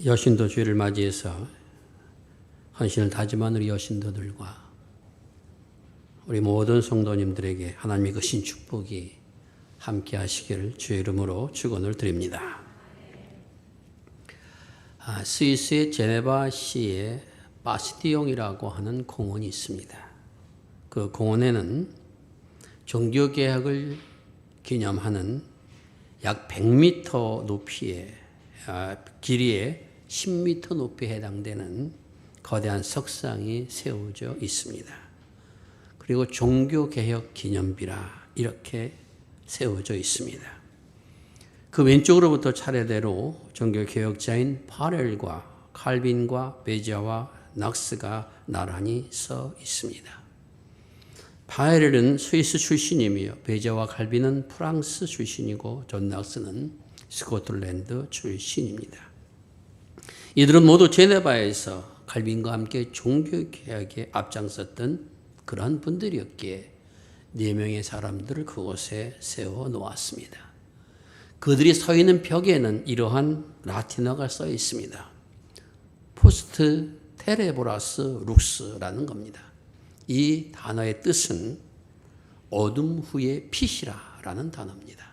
여신도 주일을 맞이해서 헌신을 다짐한 우리 여신도들과 우리 모든 성도님들에게 하나님의 거신 축복이 함께 하시기를 주의 이름으로 축원을 드립니다. 스위스의 제네바시에 바스티용이라고 하는 공원이 있습니다. 그 공원에는 종교개혁을 기념하는 약 100m 높이의 길이에 10m 높이에 해당되는 거대한 석상이 세워져 있습니다. 그리고 종교개혁 기념비라 이렇게 세워져 있습니다. 그 왼쪽으로부터 차례대로 종교개혁자인 파렐과 칼빈과 베자와 낙스가 나란히 서 있습니다. 파렐은 스위스 출신이며 베자와 칼빈은 프랑스 출신이고 존 낙스는 스코틀랜드 출신입니다. 이들은 모두 제네바에서 칼빈과 함께 종교개혁에 앞장섰던 그러한 분들이었기에 4명의 사람들을 그곳에 세워놓았습니다. 그들이 서 있는 벽에는 이러한 라틴어가 써 있습니다. 포스트 테레보라스 룩스라는 겁니다. 이 단어의 뜻은 어둠 후의 빛이라는 단어입니다.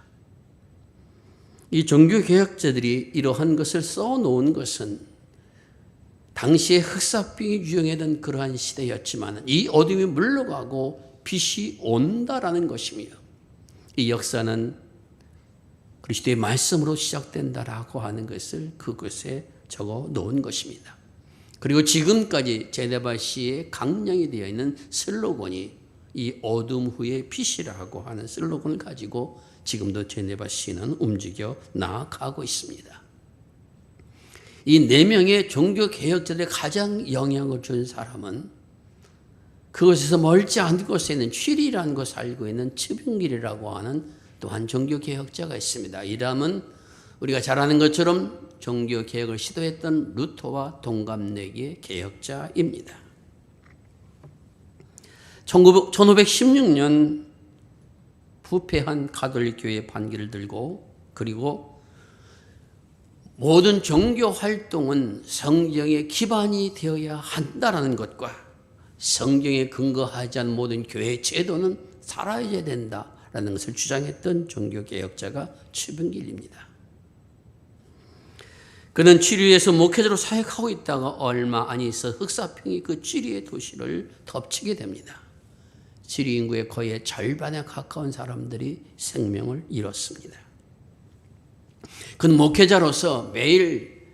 이 종교개혁자들이 이러한 것을 써놓은 것은 당시에 흑사병이 유행하던 그러한 시대였지만 이 어둠이 물러가고 빛이 온다라는 것이며 이 역사는 그리스도의 말씀으로 시작된다라고 하는 것을 그것에 적어 놓은 것입니다. 그리고 지금까지 제네바시에 강량이 되어 있는 슬로건이 이 어둠 후의 빛이라고 하는 슬로건을 가지고 지금도 제네바시는 움직여 나아가고 있습니다. 이 4명의 종교개혁자들의 가장 영향을 준 사람은 그곳에서 멀지 않은 곳에 있는 취리라는 것을 알고 있는 츠빙길이라고 하는 또한 종교개혁자가 있습니다. 이 사람은 우리가 잘 아는 것처럼 종교개혁을 시도했던 루터와 동갑내기의 개혁자입니다. 1516년 부패한 가톨릭 교회의 반기를 들고 그리고 모든 종교 활동은 성경의 기반이 되어야 한다라는 것과 성경에 근거하지 않은 모든 교회 제도는 사라져야 된다라는 것을 주장했던 종교개혁자가 츠빙길입니다. 그는 치리에서 목회자로 사역하고 있다가 얼마 안 있어 흑사병이 그 치리의 도시를 덮치게 됩니다. 치리 인구의 거의 절반에 가까운 사람들이 생명을 잃었습니다. 그는 목회자로서 매일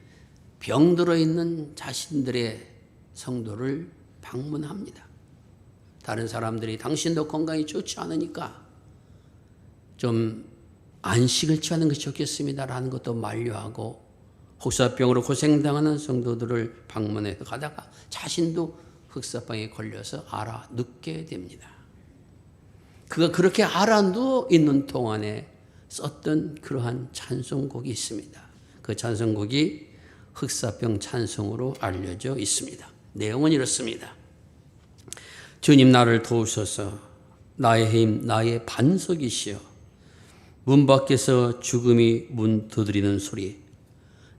병들어 있는 자신들의 성도를 방문합니다. 다른 사람들이 당신도 건강이 좋지 않으니까 좀 안식을 취하는 것이 좋겠습니다라는 것도 만류하고 흑사병으로 고생당하는 성도들을 방문해서 가다가 자신도 흑사병에 걸려서 알아 눕게 됩니다. 그가 그렇게 알아 누워 있는 동안에 썼던 그러한 찬송곡이 있습니다. 그 찬송곡이 흑사병 찬송으로 알려져 있습니다. 내용은 이렇습니다. 주님 나를 도우소서. 나의 힘 나의 반석이시여. 문 밖에서 죽음이 문 두드리는 소리.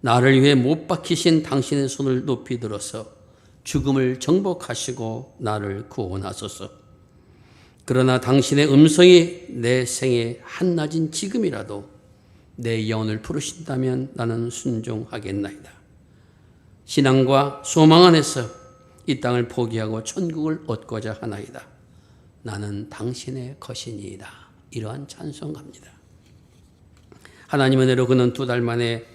나를 위해 못 박히신 당신의 손을 높이 들어서 죽음을 정복하시고 나를 구원하소서. 그러나 당신의 음성이 내 생의 한낮인 지금이라도 내 영혼을 부르신다면 나는 순종하겠나이다. 신앙과 소망 안에서 이 땅을 포기하고 천국을 얻고자 하나이다. 나는 당신의 것이니이다. 이러한 찬송가입니다. 하나님의 은혜로 그는 2달 만에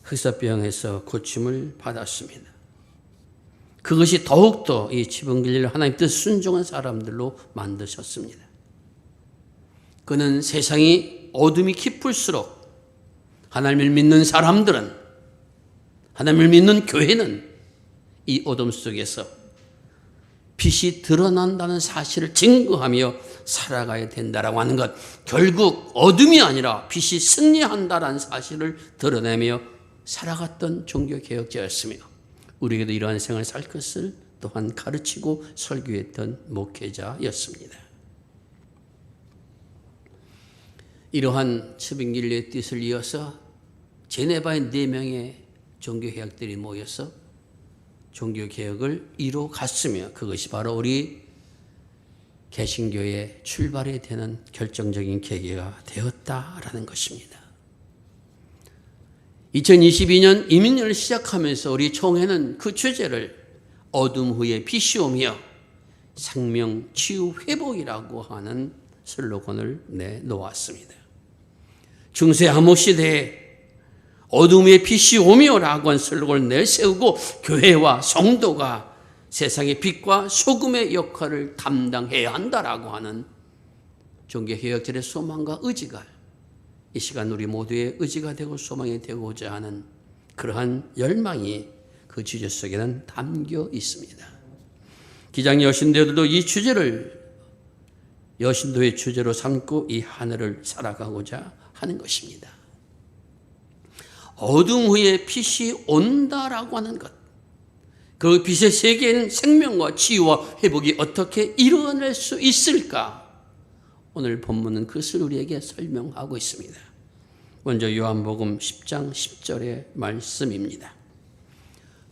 흑사병에서 고침을 받았습니다. 그것이 더욱더 이 츠빙길을 하나님 뜻 순종한 사람들로 만드셨습니다. 그는 세상이 어둠이 깊을수록 하나님을 믿는 사람들은 하나님을 믿는 교회는 이 어둠 속에서 빛이 드러난다는 사실을 증거하며 살아가야 된다라고 하는 것, 결국 어둠이 아니라 빛이 승리한다라는 사실을 드러내며 살아갔던 종교개혁자였으며 우리에게도 이러한 생활을 살 것을 또한 가르치고 설교했던 목회자였습니다. 이러한 츠빙길의 뜻을 이어서 제네바의 4명의 종교개혁들이 모여서 종교개혁을 이루어갔으며 그것이 바로 우리 개신교의 출발이 되는 결정적인 계기가 되었다라는 것입니다. 2022년 이민년을 시작하면서 우리 총회는 그 주제를 어둠 후에 빛이 오며 생명 치유 회복이라고 하는 슬로건을 내놓았습니다. 중세 암흑 시대에 어둠의 빛이 오며라고 한 슬로건을 내세우고 교회와 성도가 세상의 빛과 소금의 역할을 담당해야 한다라고 하는 종교개혁자의 소망과 의지가 이 시간 우리 모두의 의지가 되고 소망이 되고자 하는 그러한 열망이 그 주제 속에는 담겨 있습니다. 기장 여신도들도 이 주제를 여신도의 주제로 삼고 이 하늘을 살아가고자 하는 것입니다. 어둠 후에 빛이 온다라고 하는 것, 그 빛의 세계에는 생명과 치유와 회복이 어떻게 이루어낼 수 있을까? 오늘 본문은 그것을 우리에게 설명하고 있습니다. 먼저 요한복음 10장 10절의 말씀입니다.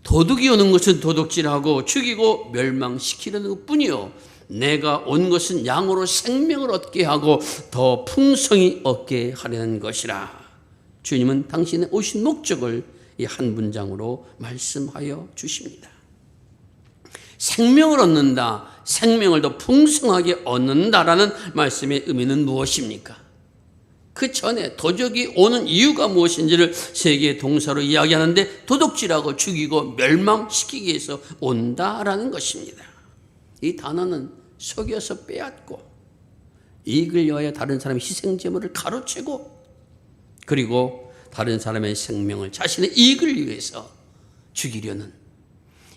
도둑이 오는 것은 도둑질하고 죽이고 멸망시키려는 것뿐이요 내가 온 것은 양으로 생명을 얻게 하고 더 풍성히 얻게 하려는 것이라. 주님은 당신의 오신 목적을 이 한 문장으로 말씀하여 주십니다. 생명을 얻는다, 생명을 더 풍성하게 얻는다라는 말씀의 의미는 무엇입니까? 그 전에 도적이 오는 이유가 무엇인지를 세 개의 동사로 이야기하는데 도둑질하고 죽이고 멸망시키기 위해서 온다라는 것입니다. 이 단어는 속여서 빼앗고 이익을 위하여 다른 사람의 희생제물을 가로채고 그리고 다른 사람의 생명을 자신의 이익을 위해서 죽이려는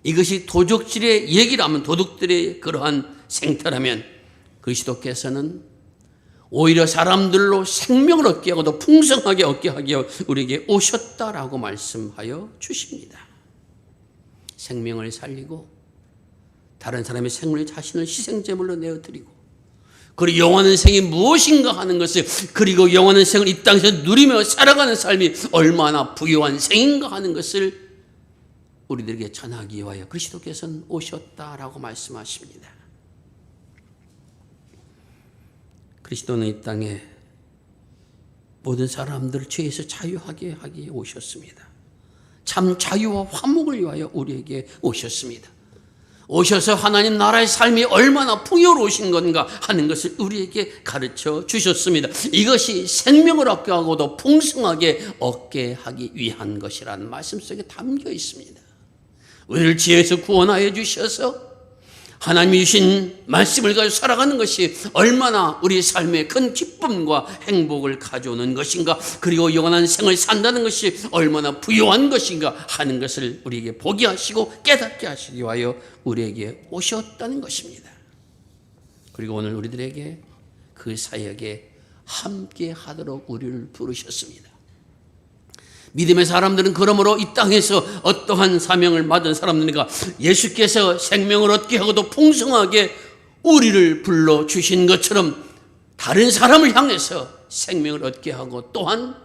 이것이 도적질의 얘기라면 도둑들의 그러한 생태라면 그리스도께서는 오히려 사람들로 생명을 얻게 하고 더 풍성하게 얻게 하기 위해 우리에게 오셨다라고 말씀하여 주십니다. 생명을 살리고 다른 사람의 생명을 자신을 희생제물로 내어드리고 그리고 영원한 생이 무엇인가 하는 것을 그리고 영원한 생을 이 땅에서 누리며 살아가는 삶이 얼마나 부유한 생인가 하는 것을 우리들에게 전하기 위하여 그리스도께서는 오셨다라고 말씀하십니다. 그리스도는 이 땅에 모든 사람들을 죄에서 자유하게 하기 위해 오셨습니다. 참 자유와 화목을 위하여 우리에게 오셨습니다. 오셔서 하나님 나라의 삶이 얼마나 풍요로우신 건가 하는 것을 우리에게 가르쳐 주셨습니다. 이것이 생명을 얻게 하고 더 풍성하게 얻게 하기 위한 것이라는 말씀 속에 담겨 있습니다. 우리를 죄에서 구원하여 주셔서 하나님이 주신 말씀을 가지고 살아가는 것이 얼마나 우리 삶에 큰 기쁨과 행복을 가져오는 것인가 그리고 영원한 생을 산다는 것이 얼마나 부유한 것인가 하는 것을 우리에게 보게 하시고 깨닫게 하시기 위하여 우리에게 오셨다는 것입니다. 그리고 오늘 우리들에게 그 사역에 함께 하도록 우리를 부르셨습니다. 믿음의 사람들은 그러므로 이 땅에서 어떠한 사명을 받은 사람들인가 예수께서 생명을 얻게 하고 더 풍성하게 우리를 불러주신 것처럼 다른 사람을 향해서 생명을 얻게 하고 또한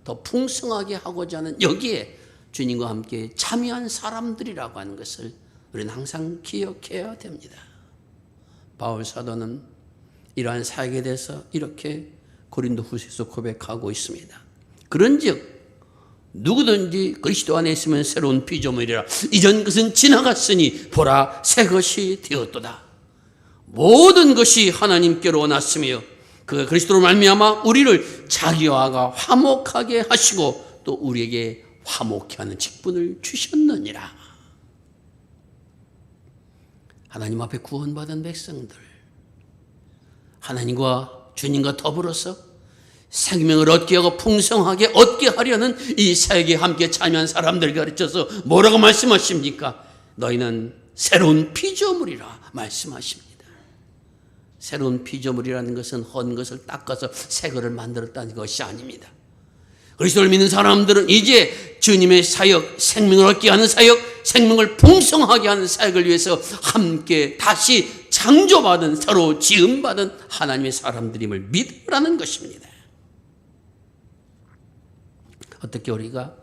더 풍성하게 하고자 하는 여기에 주님과 함께 참여한 사람들이라고 하는 것을 우리는 항상 기억해야 됩니다. 바울 사도는 이러한 사역에 대해서 이렇게 고린도후서에서 고백하고 있습니다. 그런즉 누구든지 그리스도 안에 있으면 새로운 피조물이라 이전 것은 지나갔으니 보라 새 것이 되었도다. 모든 것이 하나님께로 났으며 그 그리스도로 말미암아 우리를 자기와 화목하게 하시고 또 우리에게 화목케 하는 직분을 주셨느니라. 하나님 앞에 구원받은 백성들 하나님과 주님과 더불어서 생명을 얻게 하고 풍성하게 얻게 하려는 이 사역에 함께 참여한 사람들 가르쳐서 뭐라고 말씀하십니까? 너희는 새로운 피조물이라 말씀하십니다. 새로운 피조물이라는 것은 헌 것을 닦아서 새 것을 만들었다는 것이 아닙니다. 그리스도를 믿는 사람들은 이제 주님의 사역, 생명을 얻게 하는 사역, 생명을 풍성하게 하는 사역을 위해서 함께 다시 창조받은 서로 지음받은 하나님의 사람들임을 믿으라는 것입니다. 어떻게 우리가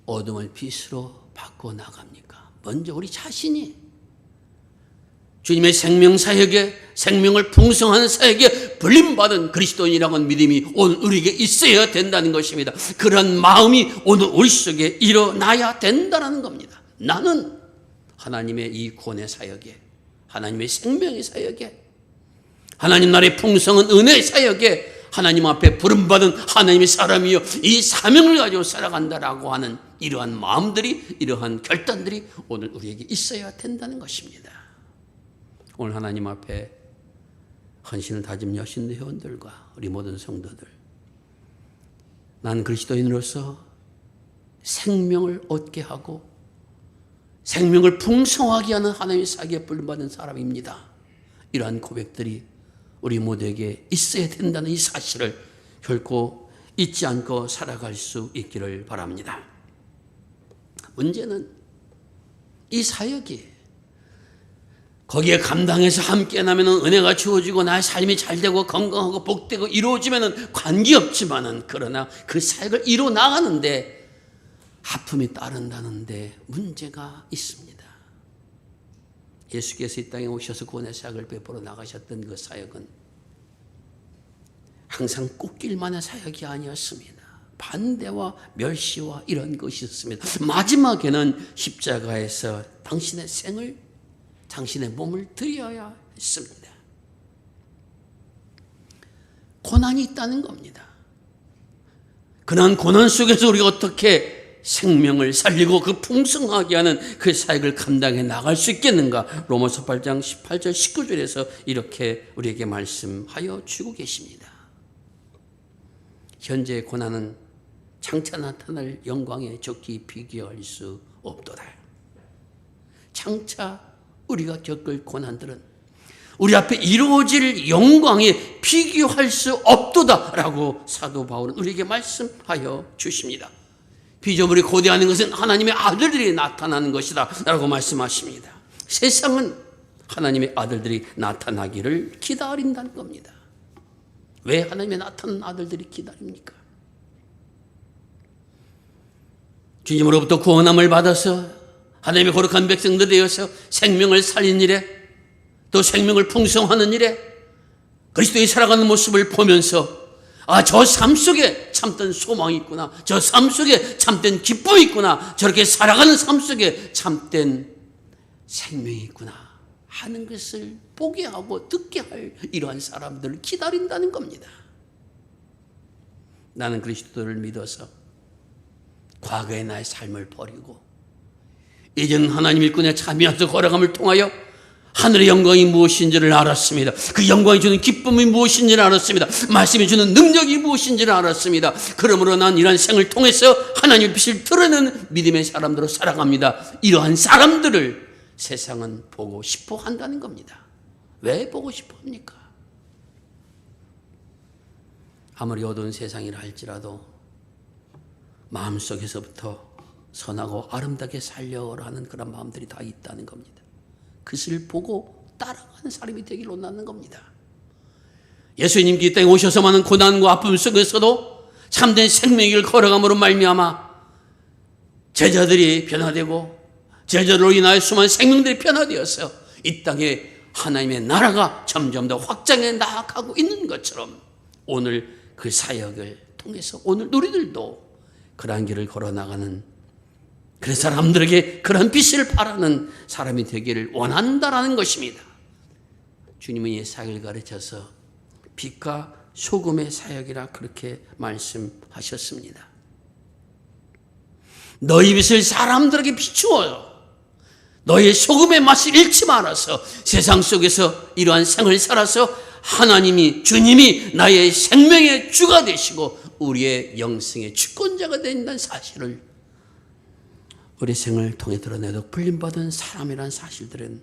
어둠을 빛으로 바꿔 나갑니까? 먼저 우리 자신이 주님의 생명 사역에, 생명을 풍성한 사역에 불림받은 그리스도인이라는 믿음이 오늘 우리에게 있어야 된다는 것입니다. 그런 마음이 오늘 우리 속에 일어나야 된다는 겁니다. 나는 하나님의 이 구원의 사역에, 하나님의 생명의 사역에, 하나님 나라의 풍성한 은혜의 사역에 하나님 앞에 부름받은 하나님의 사람이요 이 사명을 가지고 살아간다라고 하는 이러한 마음들이, 이러한 결단들이 오늘 우리에게 있어야 된다는 것입니다. 오늘 하나님 앞에 헌신을 다짐 여신 회원들과 우리 모든 성도들, 난 그리스도인으로서 생명을 얻게 하고 생명을 풍성하게 하는 하나님의 사기에 부름받은 사람입니다. 이러한 고백들이 우리 모두에게 있어야 된다는 이 사실을 결코 잊지 않고 살아갈 수 있기를 바랍니다. 문제는 이 사역이 거기에 감당해서 함께 나면 은혜가 주어지고 나의 삶이 잘되고 건강하고 복되고 이루어지면 관계없지만은, 그러나 그 사역을 이루어 나가는데 아픔이 따른다는데 문제가 있습니다. 예수께서 이 땅에 오셔서 구원의 사역을 베풀어 나가셨던 그 사역은 항상 꽃길만의 사역이 아니었습니다. 반대와 멸시와 이런 것이 있었습니다. 마지막에는 십자가에서 당신의 생을, 당신의 몸을 드려야 했습니다. 고난이 있다는 겁니다. 그런 고난 속에서 우리가 어떻게 생명을 살리고 그 풍성하게 하는 그 사역을 감당해 나갈 수 있겠는가? 로마서 8장 18절 19절에서 이렇게 우리에게 말씀하여 주고 계십니다. 현재의 고난은 장차 나타날 영광에 적기 비교할 수 없도다. 장차 우리가 겪을 고난들은 우리 앞에 이루어질 영광에 비교할 수 없도다라고 사도 바울은 우리에게 말씀하여 주십니다. 피조물이 고대하는 것은 하나님의 아들들이 나타나는 것이다 라고 말씀하십니다. 세상은 하나님의 아들들이 나타나기를 기다린다는 겁니다. 왜 하나님의 나타나는 아들들이 기다립니까? 주님으로부터 구원함을 받아서 하나님의 거룩한 백성들 되어서 생명을 살린 일에, 또 생명을 풍성하는 일에 그리스도의 살아가는 모습을 보면서 저 삶 속에 참된 소망이 있구나, 저 삶 속에 참된 기쁨이 있구나, 저렇게 살아가는 삶 속에 참된 생명이 있구나 하는 것을 보게 하고 듣게 할 이러한 사람들을 기다린다는 겁니다. 나는 그리스도를 믿어서 과거의 나의 삶을 버리고 이제는 하나님 일꾼에 참여해서 걸어감을 통하여 하늘의 영광이 무엇인지를 알았습니다. 그 영광이 주는 기쁨이 무엇인지를 알았습니다. 말씀이 주는 능력이 무엇인지를 알았습니다. 그러므로 난 이러한 생을 통해서 하나님의 빛을 드러내는 믿음의 사람들로 살아갑니다. 이러한 사람들을 세상은 보고 싶어 한다는 겁니다. 왜 보고 싶어 합니까? 아무리 어두운 세상이라 할지라도 마음속에서부터 선하고 아름답게 살려라 하는 그런 마음들이 다 있다는 겁니다. 그것을 보고 따라가는 사람이 되기를 원하는 겁니다. 예수님께 이 땅에 오셔서 많은 고난과 아픔 속에서도 참된 생명을 걸어감으로 말미암아 제자들이 변화되고 제자들로 인하여 수많은 생명들이 변화되어서 이 땅에 하나님의 나라가 점점 더 확장해 나아가고 있는 것처럼 오늘 그 사역을 통해서 오늘 우리들도 그러한 길을 걸어나가는 그 사람들에게 그런 빛을 바라는 사람이 되기를 원한다라는 것입니다. 주님은 이 사역을 가르쳐서 빛과 소금의 사역이라 그렇게 말씀하셨습니다. 너희 빛을 사람들에게 비추어요. 너의 소금의 맛을 잃지 말아서 세상 속에서 이러한 생을 살아서 하나님이, 주님이 나의 생명의 주가 되시고 우리의 영생의 주권자가 된다는 사실을 우리 생을 통해 드러내도 불림받은 사람이라는 사실들은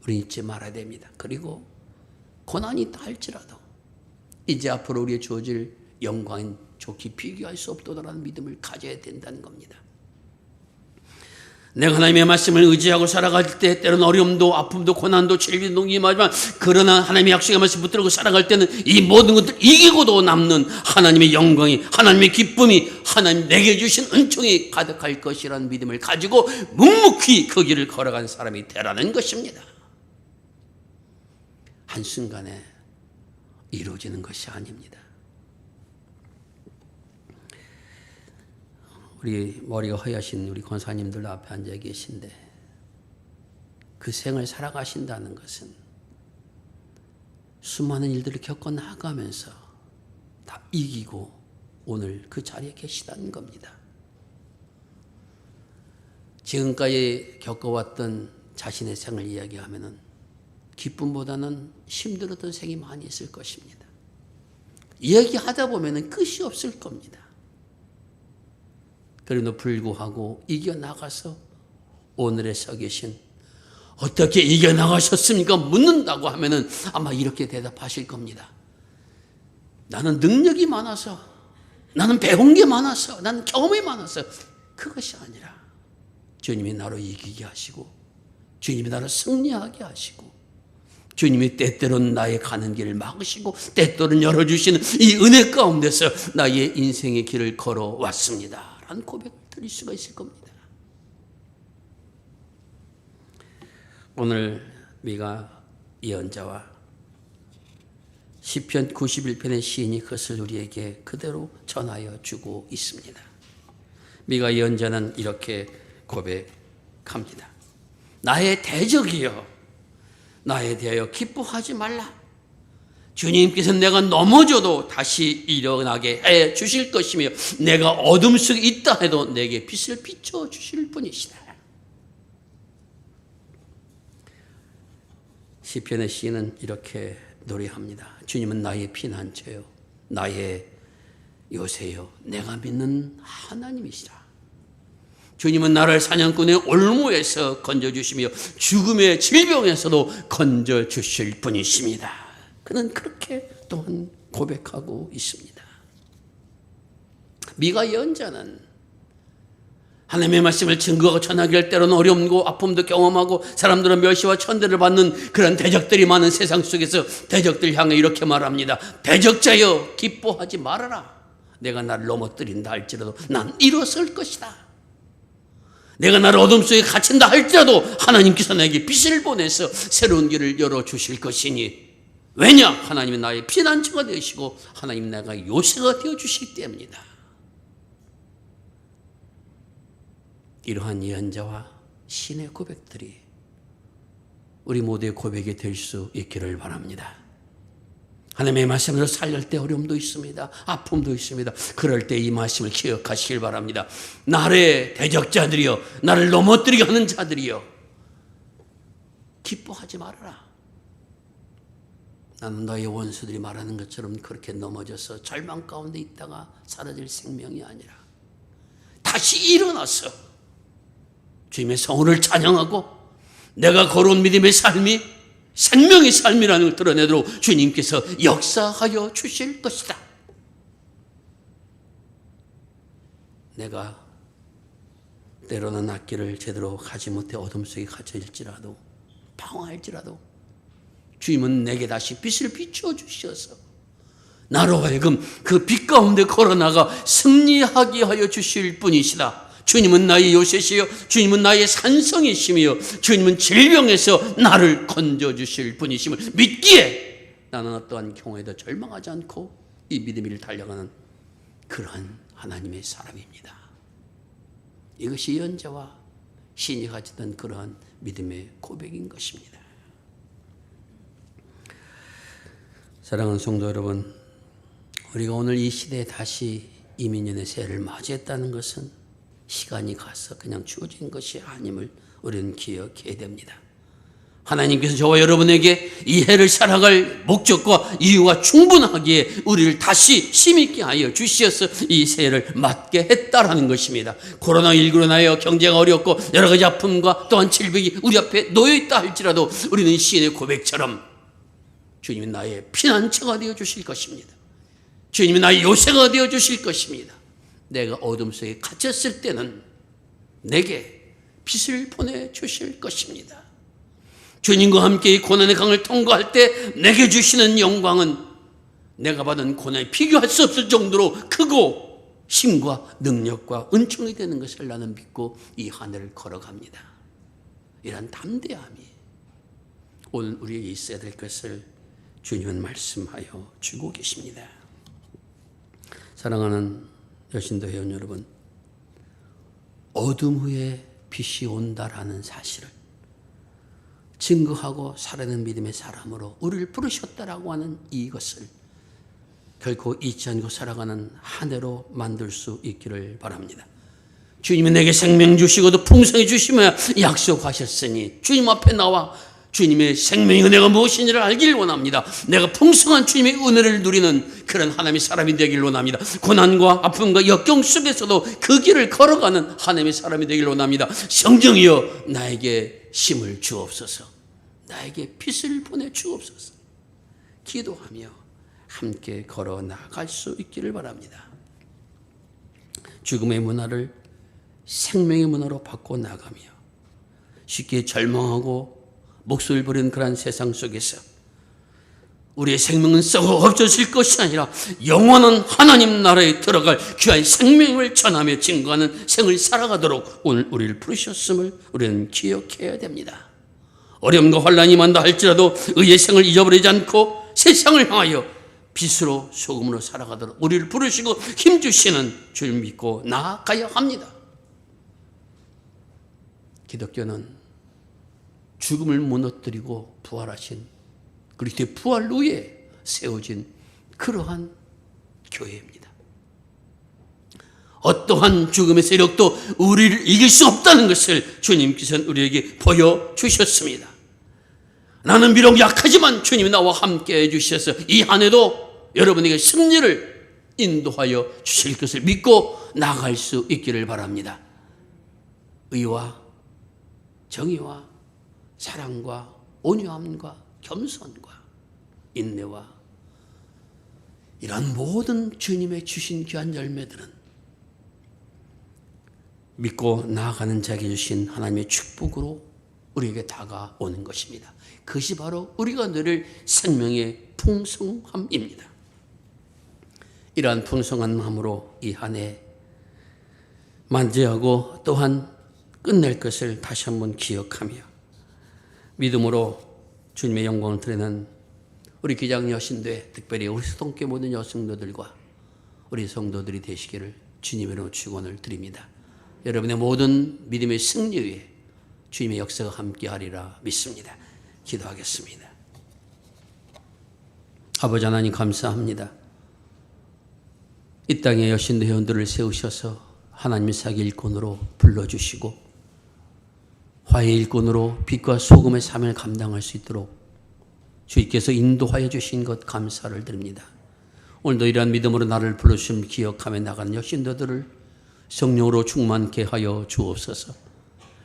우리 잊지 말아야 됩니다. 그리고 고난이 있다 할지라도 이제 앞으로 우리의 주어질 영광은 좋게 비교할 수 없도다라는 믿음을 가져야 된다는 겁니다. 내가 하나님의 말씀을 의지하고 살아갈 때 때로는 어려움도 아픔도 고난도 질병도 임하지만 그러나 하나님의 약속의 말씀 붙들고 살아갈 때는 이 모든 것들 이기고도 남는 하나님의 영광이, 하나님의 기쁨이, 하나님 내게 주신 은총이 가득할 것이라는 믿음을 가지고 묵묵히 그 길을 걸어간 사람이 되라는 것입니다. 한순간에 이루어지는 것이 아닙니다. 우리 머리가 허여신 우리 권사님들 앞에 앉아 계신데 그 생을 살아가신다는 것은 수많은 일들을 겪어 나가면서 다 이기고 오늘 그 자리에 계시다는 겁니다. 지금까지 겪어왔던 자신의 생을 이야기하면은 기쁨보다는 힘들었던 생이 많이 있을 것입니다. 이야기하다 보면은 끝이 없을 겁니다. 그럼에도 불구하고 이겨나가서 오늘에 서 계신 어떻게 이겨나가셨습니까? 묻는다고 하면은 아마 이렇게 대답하실 겁니다. 나는 능력이 많아서, 나는 배운 게 많아서, 나는 경험이 많아서. 그것이 아니라 주님이 나로 이기게 하시고 주님이 나로 승리하게 하시고 주님이 때때로는 나의 가는 길을 막으시고 때때로는 열어주시는 이 은혜 가운데서 나의 인생의 길을 걸어왔습니다 라는 고백을 드릴 수가 있을 겁니다. 오늘 미가 예언자와 시편 91편의 시인이 그것을 우리에게 그대로 전하여 주고 있습니다. 미가 예언자는 이렇게 고백합니다. 나의 대적이여, 나에 대하여 기뻐하지 말라. 주님께서 내가 넘어져도 다시 일어나게 해 주실 것이며 내가 어둠 속에 있다 해도 내게 빛을 비춰 주실 분이시다. 시편의 시인은 이렇게 노래합니다. 주님은 나의 피난처요, 나의 요새요, 내가 믿는 하나님이시라. 주님은 나를 사냥꾼의 올무에서 건져주시며 죽음의 질병에서도 건져주실 분이십니다. 그는 그렇게 또한 고백하고 있습니다. 미가 예언자는 하나님의 말씀을 증거하고 전하기 할 때로는 어려움과 아픔도 경험하고 사람들은 멸시와 천대를 받는 그런 대적들이 많은 세상 속에서 대적들 향해 이렇게 말합니다. 대적자여 기뻐하지 말아라. 내가 나를 넘어뜨린다 할지라도 난 일어설 것이다. 내가 나를 어둠 속에 갇힌다 할지라도 하나님께서 내게 빛을 보내서 새로운 길을 열어주실 것이니 왜냐? 하나님은 나의 피난처가 되시고 하나님 내가 요새가 되어주시기 때문이다. 이러한 예언자와 신의 고백들이 우리 모두의 고백이 될 수 있기를 바랍니다. 하나님의 말씀으로 살릴 때 어려움도 있습니다. 아픔도 있습니다. 그럴 때 이 말씀을 기억하시길 바랍니다. 나의 대적자들이여, 나를 넘어뜨리게 하는 자들이여, 기뻐하지 말아라. 나는 너의 원수들이 말하는 것처럼 그렇게 넘어져서 절망 가운데 있다가 사라질 생명이 아니라 다시 일어나서 주님의 성호를 찬양하고 내가 걸어온 믿음의 삶이 생명의 삶이라는 걸 드러내도록 주님께서 역사하여 주실 것이다. 내가 때로는 앞길을 제대로 가지 못해 어둠 속에 갇혀질지라도 방황할지라도 주님은 내게 다시 빛을 비추어 주셔서 나로 하여금 그 빛 가운데 걸어나가 승리하게 하여 주실 분이시다. 주님은 나의 요새시여, 주님은 나의 산성이시며 주님은 질병에서 나를 건져주실 분이심을 믿기에 나는 어떠한 경우에도 절망하지 않고 이 믿음을 달려가는 그러한 하나님의 사람입니다. 이것이 예언자와 신이 가졌던 그러한 믿음의 고백인 것입니다. 사랑하는 성도 여러분, 우리가 오늘 이 시대에 다시 이민년의 새해를 맞이했다는 것은 시간이 가서 그냥 주어진 것이 아님을 우리는 기억해야 됩니다. 하나님께서 저와 여러분에게 이 해를 살아갈 목적과 이유가 충분하기에 우리를 다시 힘있게 하여 주시어서 이 새해를 맞게 했다라는 것입니다. 코로나19로 인하여 경제가 어렵고 여러 가지 아픔과 또한 질병이 우리 앞에 놓여있다 할지라도 우리는 시인의 고백처럼 주님이 나의 피난처가 되어 주실 것입니다. 주님이 나의 요새가 되어 주실 것입니다. 내가 어둠 속에 갇혔을 때는 내게 빛을 보내주실 것입니다. 주님과 함께 이 고난의 강을 통과할 때 내게 주시는 영광은 내가 받은 고난에 비교할 수 없을 정도로 크고 힘과 능력과 은총이 되는 것을 나는 믿고 이 한 해를 걸어갑니다. 이런 담대함이 오늘 우리에게 있어야 될 것을 주님은 말씀하여 주고 계십니다. 사랑하는 여신도 회원 여러분, 어둠 후에 빛이 온다라는 사실을 증거하고 살아내는 믿음의 사람으로 우리를 부르셨다라고 하는 이것을 결코 잊지 않고 살아가는 한 해로 만들 수 있기를 바랍니다. 주님이 내게 생명 주시고도 풍성히 주시며 약속하셨으니 주님 앞에 나와 주님의 생명의 은혜가 무엇인지를 알기를 원합니다. 내가 풍성한 주님의 은혜를 누리는 그런 하나님의 사람이 되기를 원합니다. 고난과 아픔과 역경 속에서도 그 길을 걸어가는 하나님의 사람이 되기를 원합니다. 성령이여 나에게 힘을 주옵소서. 나에게 빛을 보내주옵소서. 기도하며 함께 걸어 나갈 수 있기를 바랍니다. 죽음의 문화를 생명의 문화로 바꿔 나가며 쉽게 절망하고 목소리를 부리는 그러한 세상 속에서 우리의 생명은 썩어 없어질 것이 아니라 영원한 하나님 나라에 들어갈 귀한 생명을 전하며 증거하는 생을 살아가도록 오늘 우리를 부르셨음을 우리는 기억해야 됩니다. 어려움과 환난이 만다 할지라도 의의 생을 잊어버리지 않고 세상을 향하여 빛으로 소금으로 살아가도록 우리를 부르시고 힘주시는 주를 믿고 나아가야 합니다. 기독교는 죽음을 무너뜨리고 부활하신 그리스도의 부활 후에 세워진 그러한 교회입니다. 어떠한 죽음의 세력도 우리를 이길 수 없다는 것을 주님께서는 우리에게 보여주셨습니다. 나는 비록 약하지만 주님이 나와 함께 해주셔서 이 한 해도 여러분에게 승리를 인도하여 주실 것을 믿고 나아갈 수 있기를 바랍니다. 의와 정의와 사랑과 온유함과 겸손과 인내와 이런 모든 주님의 주신 귀한 열매들은 믿고 나아가는 자에게 주신 하나님의 축복으로 우리에게 다가오는 것입니다. 그것이 바로 우리가 누릴 생명의 풍성함입니다. 이러한 풍성한 마음으로 이 한 해 만지하고 또한 끝낼 것을 다시 한번 기억하며 믿음으로 주님의 영광을 드리는 우리 기장 여신대, 특별히 우리 수동교 모든 여성도들과 우리 성도들이 되시기를 주님으로 축원을 드립니다. 여러분의 모든 믿음의 승리 위에 주님의 역사가 함께하리라 믿습니다. 기도하겠습니다. 아버지 하나님 감사합니다. 이 땅에 여신도 회원들을 세우셔서 하나님의 사기 일꾼으로 불러주시고 화해 일꾼으로 빛과 소금의 사명을 감당할 수 있도록 주님께서 인도하여 주신 것 감사를 드립니다. 오늘도 이러한 믿음으로 나를 불러주심 기억하며 나가는 여신도들을 성령으로 충만케 하여 주옵소서.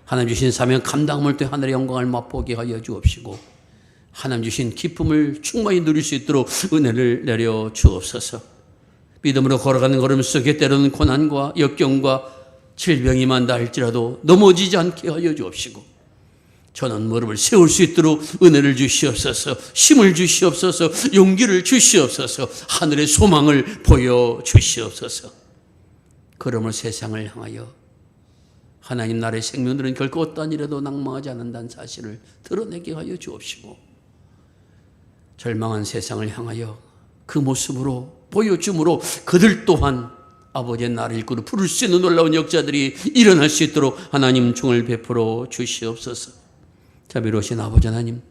하나님 주신 사명 감당할 때 하늘의 영광을 맛보게 하여 주옵시고 하나님 주신 기쁨을 충만히 누릴 수 있도록 은혜를 내려 주옵소서. 믿음으로 걸어가는 걸음 속에 때로는 고난과 역경과 질병이 만다 할지라도 넘어지지 않게 하여 주옵시고 저는 무릎을 세울 수 있도록 은혜를 주시옵소서. 힘을 주시옵소서. 용기를 주시옵소서. 하늘의 소망을 보여주시옵소서. 그러므로 세상을 향하여 하나님 나라의 생명들은 결코 어떠한 일에도 낭망하지 않는다는 사실을 드러내게 하여 주옵시고 절망한 세상을 향하여 그 모습으로 보여줌으로 그들 또한 아버지의 나를 일꾼으로 부를 수 있는 놀라운 역사들이 일어날 수 있도록 하나님 종을 베풀어 주시옵소서. 자비로우신 아버지 하나님,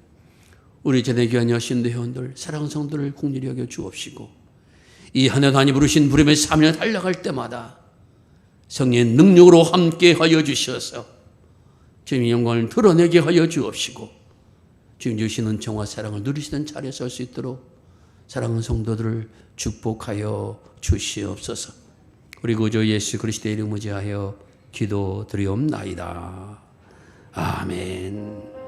우리 전에 귀한 여신도 회원들 사랑하는 성도를 긍휼히 여겨 주옵시고 이 한 해도 하나님 부르신 부름의 사명을 달려갈 때마다 성령의 능력으로 함께 하여 주셔서 주님의 영광을 드러내게 하여 주옵시고 주님 주시는 정화 사랑을 누리시는 자리에 설 수 있도록 사랑하는 성도들을 축복하여 주시옵소서. 우리 구주 예수 그리스도의 이름을 의지하여 기도드리옵나이다. 아멘.